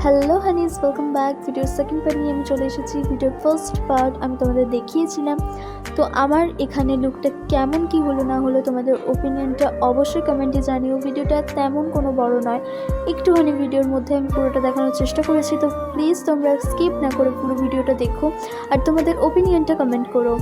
Hello হানিস, welcome back. ভিডিওর second part নিয়ে আমি চলে এসেছি। ভিডিওর ফার্স্ট পার্ট আমি তোমাদের দেখিয়েছিলাম। তো আমার এখানে লুকটা কেমন কি হলো না হলো তোমাদের ওপিনিয়নটা অবশ্যই কমেন্টে জানিও। ভিডিওটা তেমন কোনো বড় নয়, একটুখানি ভিডিওর মধ্যে আমি পুরোটা দেখানোর চেষ্টা করেছি। তো প্লিজ তোমরা স্কিপ না করে পুরো ভিডিওটা দেখো আর তোমাদের ওপিনিয়নটা কমেন্ট করো।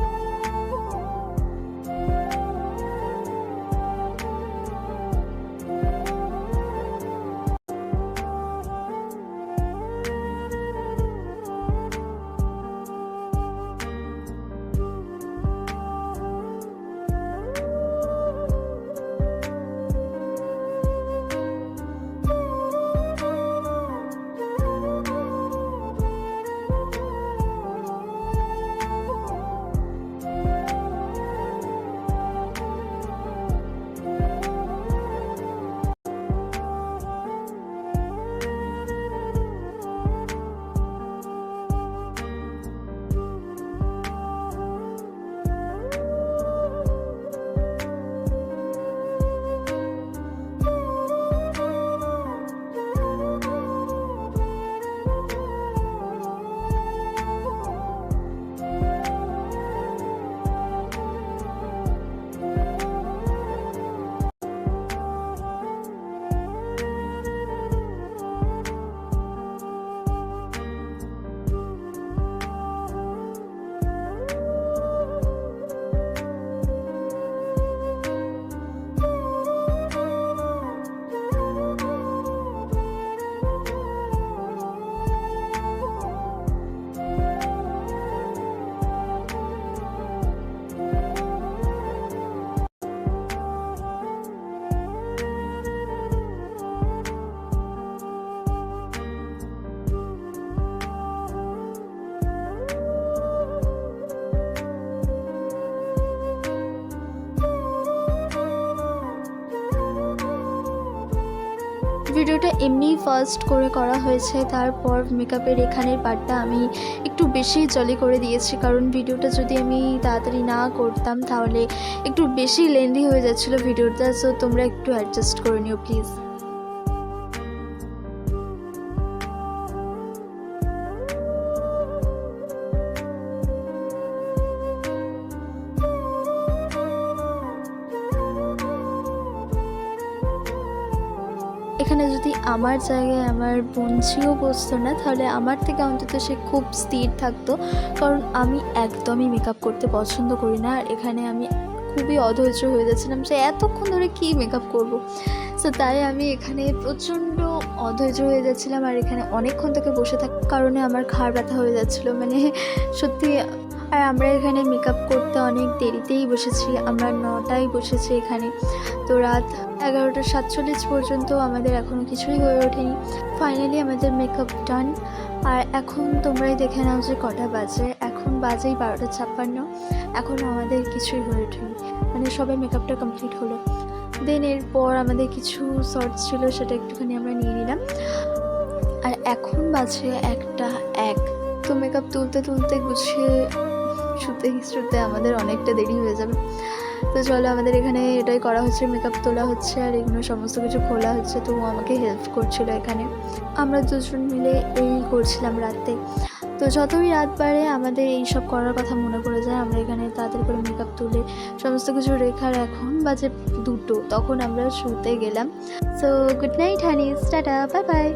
ভিডিওটা এমনি ফার্স্ট করে করা হয়েছে, তারপর মেকআপের এখানের পার্টটা আমি একটু বেশি জলি করে দিয়েছি, কারণ ভিডিওটা যদি আমি তাড়াতাড়ি না করতাম তাহলে একটু বেশি লেন্দি হয়ে যাচ্ছিলো ভিডিওটা। সো তোমরা একটু অ্যাডজাস্ট করে নিও প্লিজ। এখানে যদি আমার জায়গায় আমার বোনঝিও বসতো না, তাহলে আমার থেকে অন্তত সে খুব স্থির থাকতো, কারণ আমি একদমই মেকআপ করতে পছন্দ করি না। আর এখানে আমি খুবই অধৈর্য হয়ে যাচ্ছিলাম যে এতক্ষণ ধরে কী মেকআপ করব। সো তাই আমি এখানে প্রচণ্ড অধৈর্য হয়ে যাচ্ছিলাম, আর এখানে অনেকক্ষণ থেকে বসে থাকার কারণে আমার ঘাড় ব্যথা হয়ে যাচ্ছিলো, মানে সত্যি। আর আমরা এখানে মেকআপ করতে অনেক দেরিতেই বসেছি, আমরা 9টায় বসেছি এখানে। তো রাত 11:47 পর্যন্ত আমাদের এখনও কিছুই হয়ে ওঠেনি। ফাইনালি আমাদের মেকআপ ডান। আর এখন তোমরাই দেখে নাও যে কটা বাজে। এখন বাজেই 12:56। এখনও আমাদের কিছুই হয়ে ওঠেনি, মানে সবাই মেকআপটা কমপ্লিট হলো। দেন এরপর আমাদের কিছু শর্টস ছিল, সেটা একটুখানি আমরা নিয়ে নিলাম। আর এখন বাজে 1:01। তো মেকআপ তুলতে তুলতে গুছিয়ে শুতে আমাদের অনেকটা দেরি হয়ে যাবে। তো চলো, আমাদের এখানে এটাই করা হচ্ছে, মেকআপ তোলা হচ্ছে আর এগুলো সমস্ত কিছু খোলা হচ্ছে। তো ও আমাকে হেল্প করছিল এখানে, আমরা দুজন মিলে এই করছিলাম রাতে। তো যতই রাত বাড়ে আমাদের এইসব করার কথা মনে পড়ে যায়। আমরা এখানে তাড়াতাড়ি করে মেকআপ তুলে সমস্ত কিছু রেখার এখন বাজে 2, তখন আমরা শুতে গেলাম। So good night হানিস, tata, bye bye.